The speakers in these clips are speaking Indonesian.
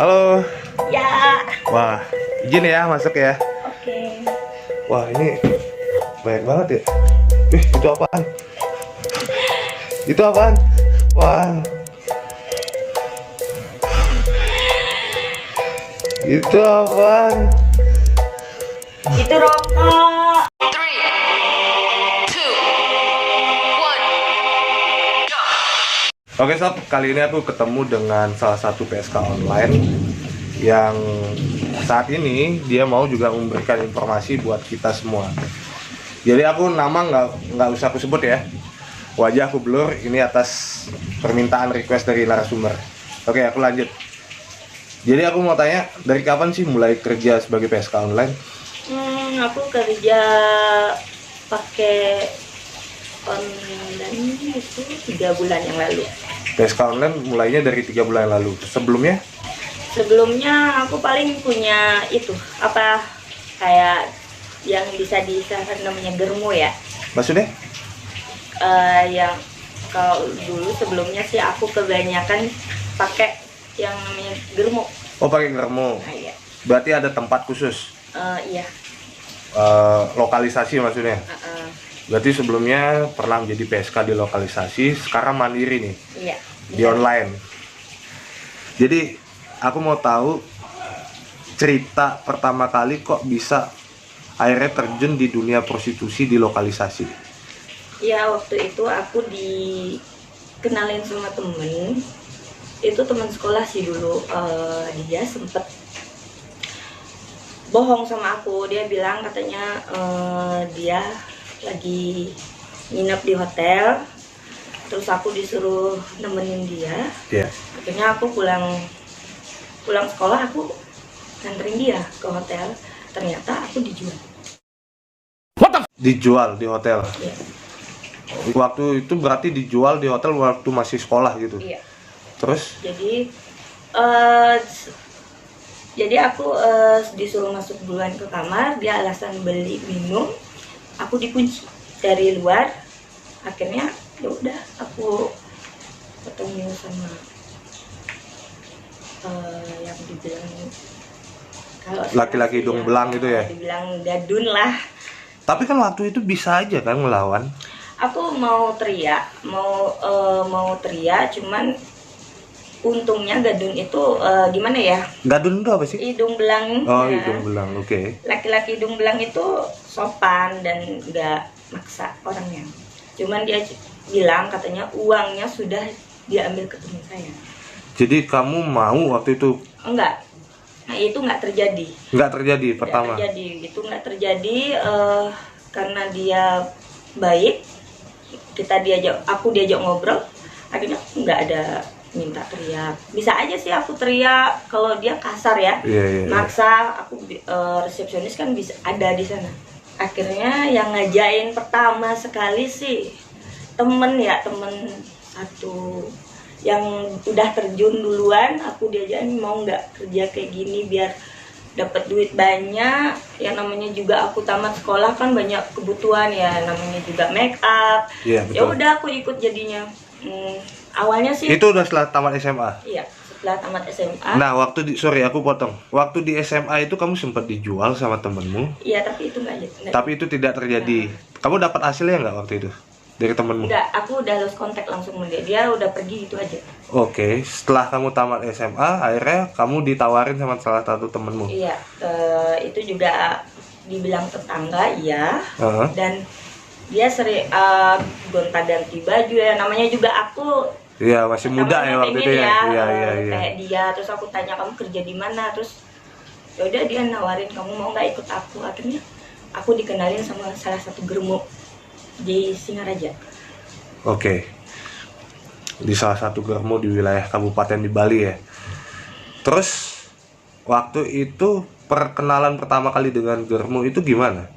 Halo. Ya. Wah, izin ya masuk ya. Oke. Wah, ini banyak banget ya. Itu apaan? Itu apaan? Wah. Itu apaan? Itu rokok. Oke sob, kali ini aku ketemu dengan salah satu PSK online yang saat ini dia mau juga memberikan informasi buat kita semua. Jadi aku nama nggak usah aku sebut ya, wajah aku blur ini atas permintaan request dari narasumber. Oke, aku lanjut. Jadi aku mau tanya, dari kapan sih mulai kerja sebagai PSK online? Aku kerja pakai online itu 3 bulan yang lalu. PSK online mulainya dari 3 bulan yang lalu. Sebelumnya aku paling punya itu apa kayak yang bisa disahkan namanya germo ya. Maksudnya? Yang kalau dulu sebelumnya sih aku kebanyakan pakai yang namanya germo. Oh, pakai germo. Nah, iya. Berarti ada tempat khusus. Iya. Lokalisasi maksudnya. Berarti sebelumnya pernah menjadi PSK di lokalisasi, sekarang mandiri nih. Iya. Di online. Jadi aku mau tahu cerita pertama kali kok bisa akhirnya terjun di dunia prostitusi di lokalisasi. Ya waktu itu aku dikenalin sama temen. Itu teman sekolah sih dulu. Dia sempet bohong sama aku. Dia bilang katanya dia lagi nginep di hotel. Terus aku disuruh nemenin dia. Iya. Akhirnya aku pulang sekolah, aku nganterin dia ke hotel. Ternyata aku dijual. Dijual di hotel. Iya. Waktu itu berarti dijual di hotel waktu masih sekolah gitu. Iya. Terus? Jadi aku disuruh masuk duluan ke kamar. Dia alasan beli minum. Aku dikunci dari luar. Akhirnya ya udah aku ketemu sama yang dibilang kalau Laki-laki hidung belang gitu ya? Dibilang gadun lah. Tapi kan waktu itu bisa aja kan ngelawan. Aku mau teriak, cuman untungnya gadun itu gimana ya? Gadun itu apa sih? Hidung belang. Oh, ya. hidung belang, oke. Laki-laki hidung belang itu sopan dan nggak maksa orangnya. Cuman dia bilang katanya uangnya sudah diambil ke teman saya. Jadi kamu mau waktu itu? Enggak. Nah, itu nggak terjadi. Nggak terjadi pertama? Nggak terjadi karena dia baik. Aku diajak ngobrol. Akhirnya nggak ada minta teriak. Bisa aja sih aku teriak kalau dia kasar ya. Iya. Maksa aku resepsionis kan bisa ada di sana. Akhirnya yang ngajain pertama sekali sih temen satu yang udah terjun duluan. Aku diajakin mau nggak kerja kayak gini biar dapat duit banyak. Yang namanya juga aku tamat sekolah kan banyak kebutuhan ya, namanya juga make up. Iya, Ya betul. udah aku ikut jadinya. Awalnya sih Itu udah setelah tamat SMA? iya, setelah tamat SMA. Nah, sorry aku potong. Waktu di SMA itu kamu sempat dijual sama temenmu? Iya, tapi itu nggak. Tapi itu tidak terjadi. Kamu dapat hasilnya nggak waktu itu dari temenmu? Enggak, aku udah lost kontak langsung sama dia. Dia udah pergi itu aja. Oke, setelah kamu tamat SMA, akhirnya kamu ditawarin sama salah satu temenmu. Iya, itu juga dibilang tetangga, iya. Dan dia sering gonta-ganti baju ya. Namanya juga aku. Iya, masih muda ya waktu itu ya. Iya. Kayak dia, terus aku tanya kamu kerja di mana, terus yaudah dia nawarin kamu mau nggak ikut aku. Akhirnya aku dikenalin sama salah satu germo di Singaraja. Oke. Di salah satu germo di wilayah kabupaten di Bali ya. Terus waktu itu perkenalan pertama kali dengan germo itu gimana?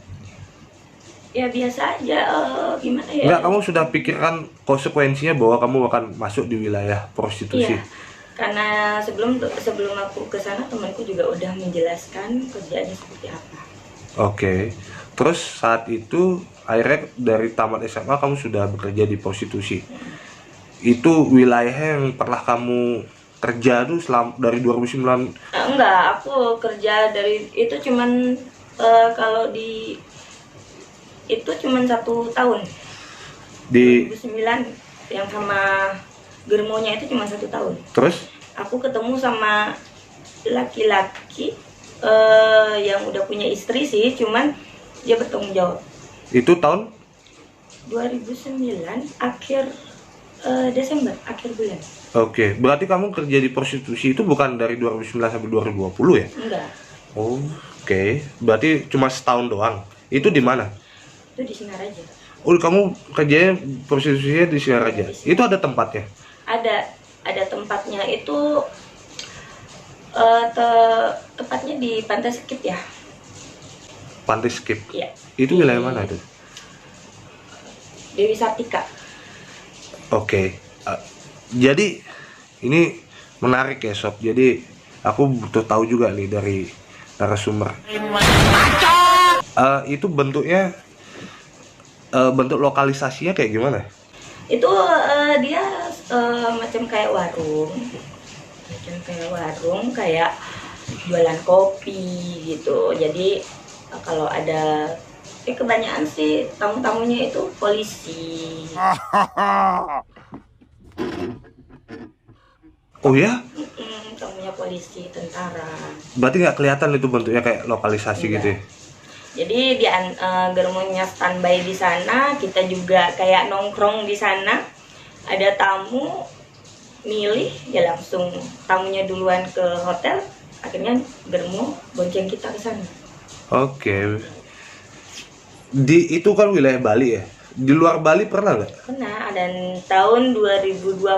Ya biasa aja, gimana ya? Enggak, kamu sudah pikirkan konsekuensinya bahwa kamu akan masuk di wilayah prostitusi? Iya, karena sebelum aku ke sana temanku juga udah menjelaskan kerjaannya seperti apa. Oke. Terus saat itu akhirnya dari tamat SMA kamu sudah bekerja di prostitusi. Itu wilayah yang pernah kamu kerja tuh dari 2009? Enggak, aku kerja dari itu cuman kalau di itu cuman 1 tahun. Di 2009 yang sama Germonya itu cuma 1 tahun. terus Aku ketemu sama laki-laki yang udah punya istri sih, cuman dia bertanggung jawab. itu tahun 2009 akhir Desember, akhir bulan. Oke, berarti kamu kerja di prostitusi itu bukan dari 2009 sampai 2020 ya? Enggak, Oh, oke. Berarti cuma setahun doang. Itu di mana? itu di Singaraja. Oh, kamu kerjanya prostitusinya di Singaraja. Itu ada tempatnya? Ada tempatnya itu tepatnya di Pantai Skip ya. Pantai Skip. Iya. Itu wilayah mana itu? Dewi Sartika. Oke. Jadi ini menarik ya sob. Jadi aku butuh tahu juga nih dari narasumber. Itu bentuknya, bentuk lokalisasinya kayak gimana? Itu dia macam kayak warung, kayak jualan kopi gitu. Jadi kalau ada kebanyakan sih tamu-tamunya itu polisi. Oh ya? Tamunya polisi, tentara. Berarti nggak kelihatan itu bentuknya kayak lokalisasi gitu ya? Jadi di Germonya standby di sana, kita juga kayak nongkrong di sana. Ada tamu milih ya langsung tamunya duluan ke hotel, akhirnya Germo bonceng kita ke sana. Oke. Itu kan wilayah Bali ya? Di luar Bali pernah nggak? Pernah, dan tahun 2020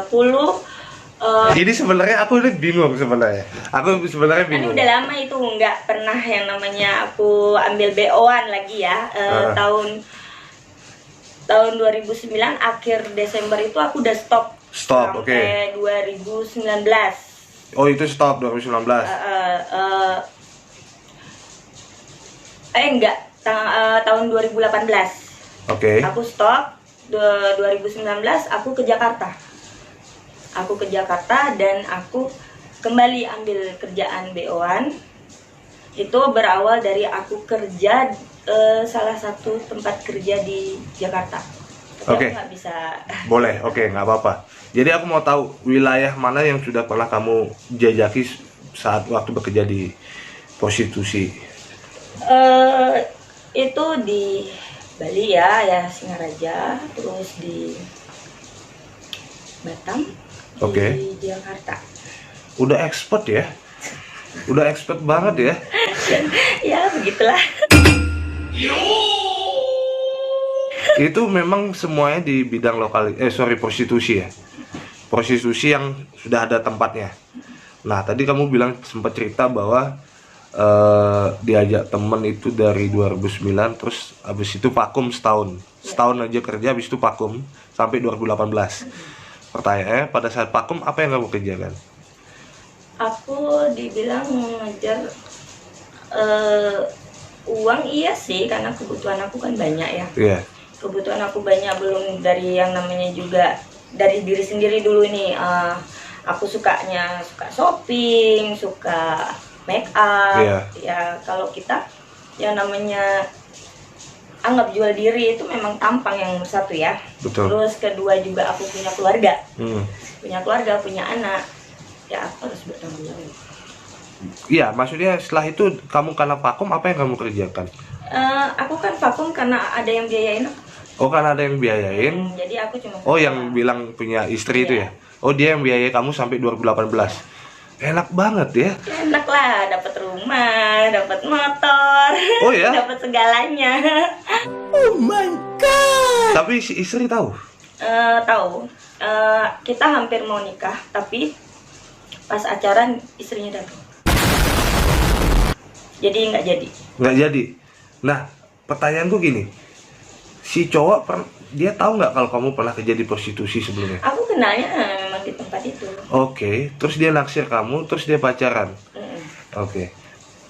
Ini sebenarnya aku ini bingung sebenarnya. Aku sebenarnya kan bingung. udah lama itu nggak pernah yang namanya aku ambil BO-an lagi ya. Tahun 2009 akhir Desember itu aku udah stop. Stop, oke. Sampai 2019. Oh, itu stop 2019. Enggak, tahun 2018. Oke. Aku stop 2019, aku ke Jakarta. Dan aku kembali ambil kerjaan BO-an. Itu berawal dari aku kerja salah satu tempat kerja di Jakarta. Tapi Oke. aku nggak bisa. Boleh, oke, nggak apa-apa. Jadi aku mau tahu wilayah mana yang sudah pernah kamu jajaki saat waktu bekerja di prostitusi. Itu di Bali ya Singaraja, terus di Batam, Oke. di Jakarta. Udah expert ya? Udah expert banget ya? Ya begitulah. Itu memang semuanya di bidang prostitusi ya? Prostitusi yang sudah ada tempatnya. Nah, tadi kamu bilang sempat cerita bahwa diajak temen itu dari 2009, terus habis itu vakum setahun aja kerja, habis itu vakum sampai 2018. Pertanyaannya, pada saat vakum apa yang kamu kerjakan? Aku dibilang mengejar uang, iya sih, karena kebutuhan aku kan banyak ya. Iya. Kebutuhan aku banyak, belum dari yang namanya juga dari diri sendiri dulu nih. Aku suka shopping, suka make up. Iya. Ya kalau kita yang namanya anggap jual diri itu memang tampang yang nomor satu ya. Betul. Terus kedua juga aku punya keluarga, punya anak. Ya aku harus bertanggung jawab. Iya, maksudnya setelah itu kamu karena vakum, apa yang kamu kerjakan? Aku kan vakum karena ada yang biayain aku. Oh, karena ada yang biayain. Jadi aku cuma. Oh, yang bilang punya istri itu ya? Oh, dia yang biayai kamu sampai 2018. Enak banget ya. Enak lah, dapat rumah, dapat motor. Oh ya? Dapat segalanya. Oh my god. Tapi si istri tahu? Tahu. Kita hampir mau nikah, tapi pas acara istrinya datang. Jadi nggak jadi. Nggak jadi. Nah, pertanyaanku gini, si cowok dia tahu nggak kalau kamu pernah kerja di prostitusi sebelumnya? Aku kenalnya memang di tempat itu. Oke, terus dia naksir kamu, terus dia pacaran. Oke.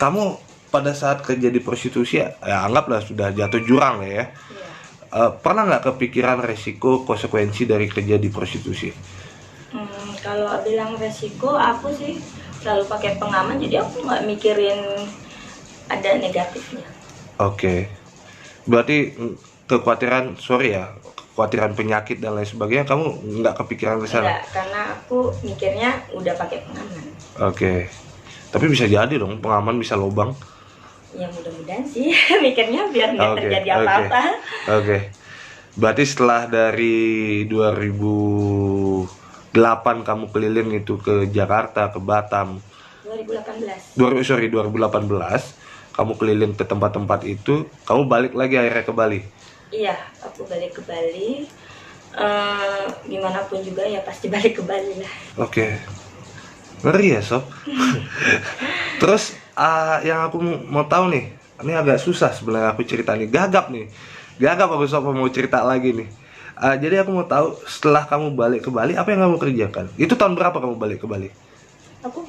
Kamu pada saat kerja di prostitusi ya anggaplah sudah jatuh jurang lah ya. Iya. Pernah nggak kepikiran resiko konsekuensi dari kerja di prostitusi? Kalau bilang resiko, aku sih selalu pakai pengaman, jadi aku nggak mikirin ada negatifnya. Oke. Berarti kekhawatiran penyakit dan lain sebagainya kamu nggak kepikiran ke sana? Enggak, karena aku mikirnya udah pakai pengaman. Oke. Tapi bisa jadi dong pengaman bisa lobang. Ya mudah-mudahan sih, mikirnya biar nggak terjadi apa-apa. Oke. Berarti setelah dari 2008 kamu keliling itu ke Jakarta, ke Batam. 2018. 2018 kamu keliling ke tempat-tempat itu, kamu balik lagi akhirnya ke Bali. Iya, aku balik ke Bali. Gimana pun juga ya pasti balik ke Bali lah. Oke. Ngeri ya sob. Terus yang aku mau tahu nih, ini agak susah sebenarnya aku cerita nih, gagap aku sob mau cerita lagi nih. Jadi aku mau tahu setelah kamu balik ke Bali apa yang kamu kerjakan? Itu tahun berapa kamu balik ke Bali? Aku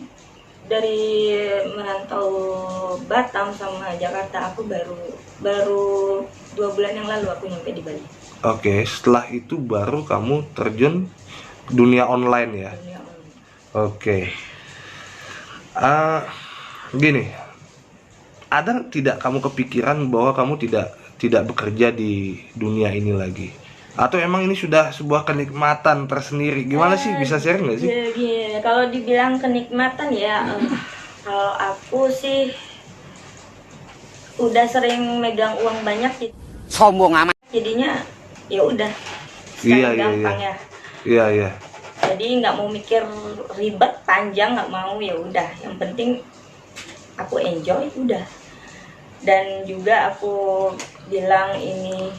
dari merantau Batam sama Jakarta, aku baru 2 bulan yang lalu aku nyampe di Bali. Oke, setelah itu baru kamu terjun dunia online ya. Dunia online. Oke. Gini, ada tidak kamu kepikiran bahwa kamu tidak bekerja di dunia ini lagi? Atau emang ini sudah sebuah kenikmatan tersendiri? Gimana sih, bisa sharing nggak sih? Gini, kalau dibilang kenikmatan ya, kalau aku sih udah sering megang uang banyak gitu. Sombong amat. Jadinya ya udah Iya. gampang ya. Iya. Jadi nggak mau mikir ribet panjang, nggak mau, ya udah. Yang penting aku enjoy udah. Dan juga aku bilang ini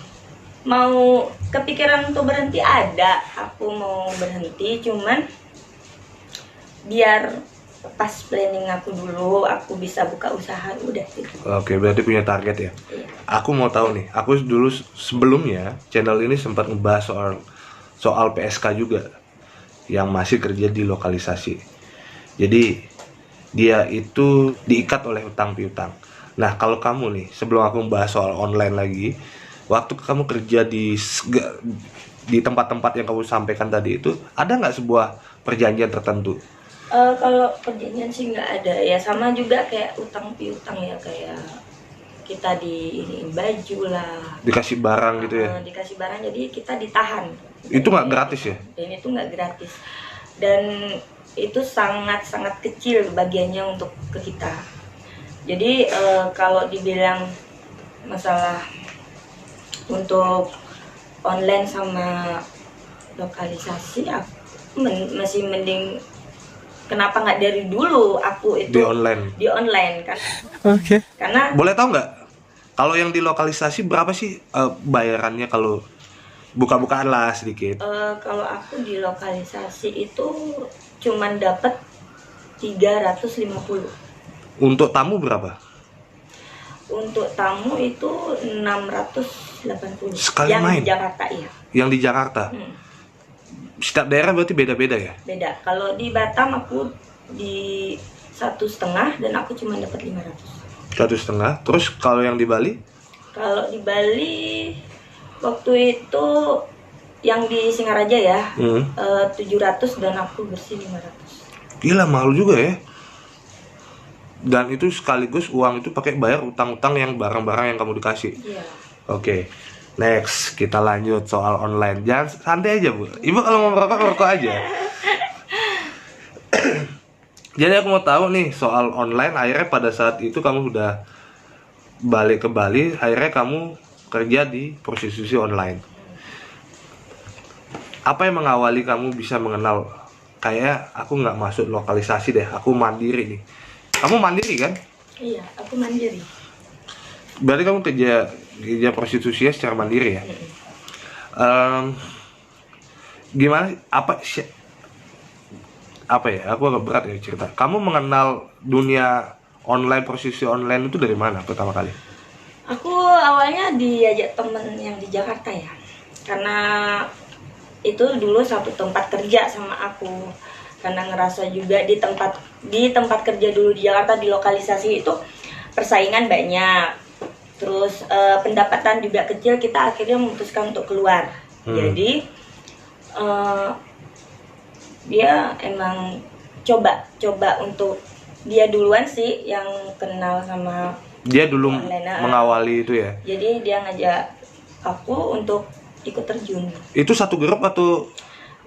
mau kepikiran untuk berhenti ada, aku mau berhenti, cuman biar pas planning aku dulu aku bisa buka usaha udah gitu. Oke, berarti punya target ya. Iya. Aku mau tahu nih, aku dulu sebelumnya channel ini sempat ngebahas soal PSK juga yang masih kerja di lokalisasi. Jadi dia itu diikat oleh hutang piutang. Nah, kalau kamu nih, sebelum aku membahas soal online lagi, waktu kamu kerja di tempat-tempat yang kamu sampaikan tadi itu, ada nggak sebuah perjanjian tertentu? Kalau perjanjian sih nggak ada ya, sama juga kayak utang piutang ya, kayak kita diiniin baju lah, Dikasih barang gitu ya? dikasih barang jadi kita ditahan. Itu nggak gratis ya? Dan itu nggak gratis, dan itu sangat-sangat kecil bagiannya untuk ke kita. Jadi kalau dibilang masalah untuk online sama lokalisasi, aku masih mending. Kenapa nggak dari dulu aku itu di online kan? Oke. Karena Boleh tahu nggak, kalau yang di lokalisasi berapa sih bayarannya, kalau buka-bukaan lah sedikit? kalau aku di lokalisasi itu cuman dapat 350. Untuk tamu berapa? Untuk tamu itu 680. Sekali yang main? di Jakarta ya. Yang di Jakarta? Setiap daerah berarti beda-beda ya? Beda. Kalau di Batam aku di 1,5 dan aku cuma dapat 500. 1,5. Terus kalau yang di Bali? Kalau di Bali waktu itu yang di Singaraja ya 700 dan aku bersih 500. Gila, mahal juga ya. Dan itu sekaligus uang itu pakai bayar utang-utang yang barang-barang yang kamu dikasih. Iya. Oke. Next, kita lanjut soal online. Jangan santai aja, Bu. Ibu kalau mau merokok aja. Jadi aku mau tahu nih soal online, akhirnya pada saat itu kamu udah balik ke Bali, akhirnya kamu kerja di prostitusi online. Apa yang mengawali kamu bisa mengenal, kayak aku nggak masuk lokalisasi deh, aku mandiri nih. Kamu mandiri kan? Iya, aku mandiri. Berarti kamu kerja prostitusi secara mandiri ya? Gimana? Apa ya? Aku agak berat ya cerita. Kamu mengenal dunia online, prostitusi online itu dari mana pertama kali? Aku awalnya diajak temen yang di Jakarta ya, karena itu dulu satu tempat kerja sama aku. Karena ngerasa juga di tempat kerja dulu di Jakarta, di lokalisasi itu persaingan banyak. Terus pendapatan juga kecil, kita akhirnya memutuskan untuk keluar. Jadi dia emang coba untuk dia duluan sih yang kenal sama Dia dulu online. mengawali itu ya. Jadi dia ngajak aku untuk ikut terjun. Itu satu grup atau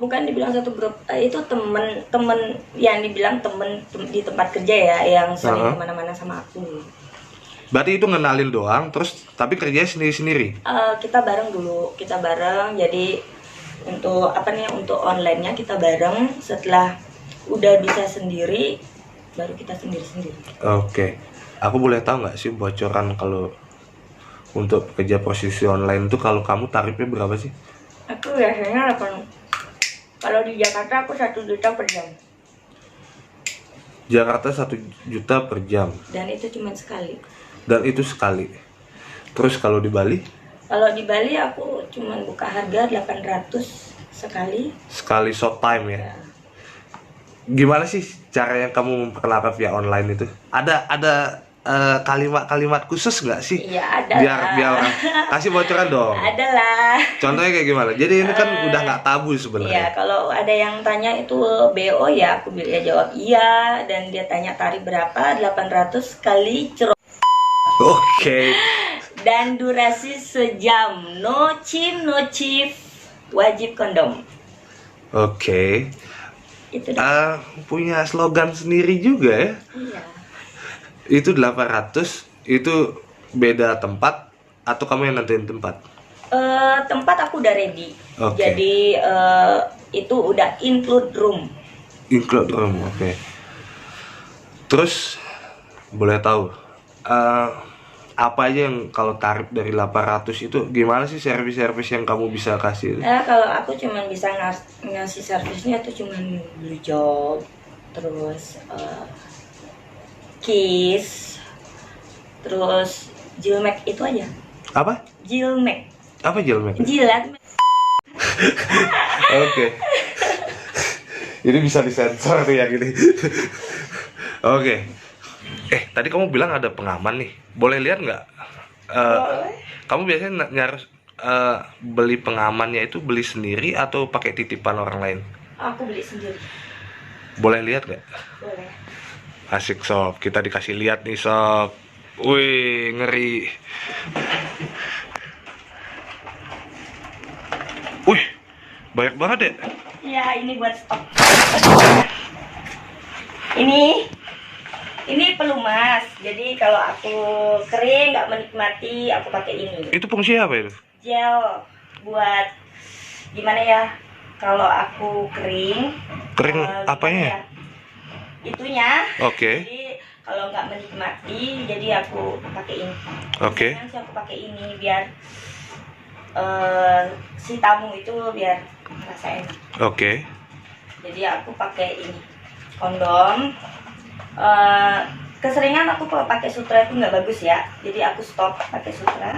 Bukan dibilang satu grup, itu temen yang dibilang temen di tempat kerja ya, yang sering kemana-mana sama aku. berarti itu ngenalin doang, terus tapi kerjanya sendiri-sendiri? Kita bareng dulu, jadi untuk untuk online-nya kita bareng. Setelah udah bisa sendiri, baru kita sendiri-sendiri. Oke. Aku boleh tahu nggak sih bocoran kalau untuk kerja posisi online itu kalau kamu tarifnya berapa sih? Aku biasanya kalau di Jakarta aku 1 juta per jam. Jakarta 1 juta per jam. Dan itu cuma sekali. Dan itu sekali. Terus kalau di Bali? Kalau di Bali aku cuma buka harga 800 sekali. Sekali short time ya. Gimana sih cara yang kamu memperkenalkan via online itu? Ada kalimat-kalimat khusus nggak sih? Iya, ada. Biar kasih bocoran dong. Ada lah. Contohnya kayak gimana? Jadi ini kan udah nggak tabu Iya, sebenarnya. kalau ada yang tanya itu BO ya aku jawab iya, dan dia tanya tarif berapa, 800 kali cerot. Oke. Dan durasi sejam, no chief, wajib kondom. Oke. Itu dah. Punya slogan sendiri juga ya. Iya. Itu 800, itu beda tempat atau kamu yang nentuin tempat? Tempat aku udah ready. Oke. Jadi itu udah include room. Include room, oke. Terus boleh tahu apa aja yang kalau tarif dari 800 itu gimana sih servis-servis yang kamu bisa kasih? Kalau aku cuman bisa ngasih servisnya tuh cuman blue job, terus kiss, terus jilmek, itu aja. Apa? Jilmek. Apa jilmek? Jilat. Oke. Ini bisa disensor tuh yang ini. Oke. Tadi kamu bilang ada pengaman nih. Boleh lihat nggak? Boleh. Kamu biasanya nyari beli pengamannya itu beli sendiri atau pakai titipan orang lain? Aku beli sendiri. Boleh lihat nggak? Boleh. Asik sob, kita dikasih lihat nih sob. Wih, ngeri. Wih, banyak banget ya. Ya, ini buat stok. Ini pelumas. Jadi kalau aku kering nggak menikmati, aku pakai ini. Itu fungsinya apa itu? Gel buat gimana ya? Kalau aku kering. Apanya? Ya? Itunya. Oke. Jadi kalau nggak menikmati, jadi aku pakai ini. Oke. Biasanya sih aku pakai ini biar si tamu itu biar ngerasain. Oke. Jadi aku pakai ini kondom. Keseringan aku kalau pakai sutra itu nggak bagus ya. Jadi aku stop pakai sutra.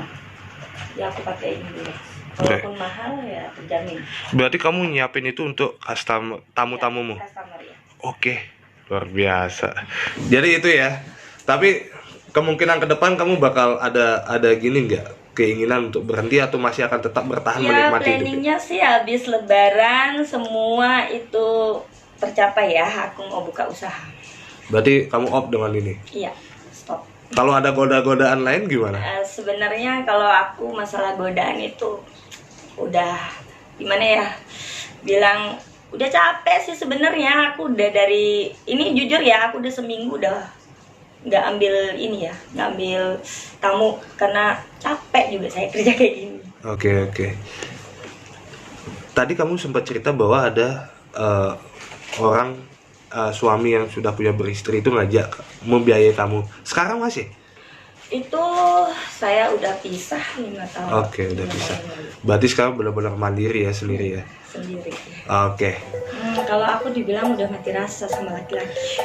Ya aku pakai ini dulu. Walaupun mahal ya terjamin. Berarti kamu nyiapin itu untuk tamu-tamumu? Ya, customer ya. Oke. Luar biasa. Jadi itu ya. Tapi kemungkinan ke depan kamu bakal ada gini nggak, keinginan untuk berhenti atau masih akan tetap bertahan menikmati itu? Planningnya sih habis Lebaran semua itu tercapai ya. Aku mau buka usaha. Berarti kamu off dengan ini? Iya, stop. Kalau ada godaan lain gimana? Sebenarnya kalau aku masalah godaan itu udah gimana ya? Bilang udah capek sih sebenarnya. Aku udah dari ini jujur ya, aku udah seminggu udah nggak ambil ini ya, nggak ambil tamu karena capek juga saya kerja kayak gini. Oke. Tadi kamu sempat cerita bahwa ada orang suami yang sudah punya beristri itu ngajak membiayai kamu. Sekarang masih? Itu saya udah pisah 5 tahun. Oke, udah pisah. Berarti sekarang benar-benar mandiri ya, sendiri ya? Sendiri. Oke. Kalau aku dibilang udah mati rasa sama laki-laki.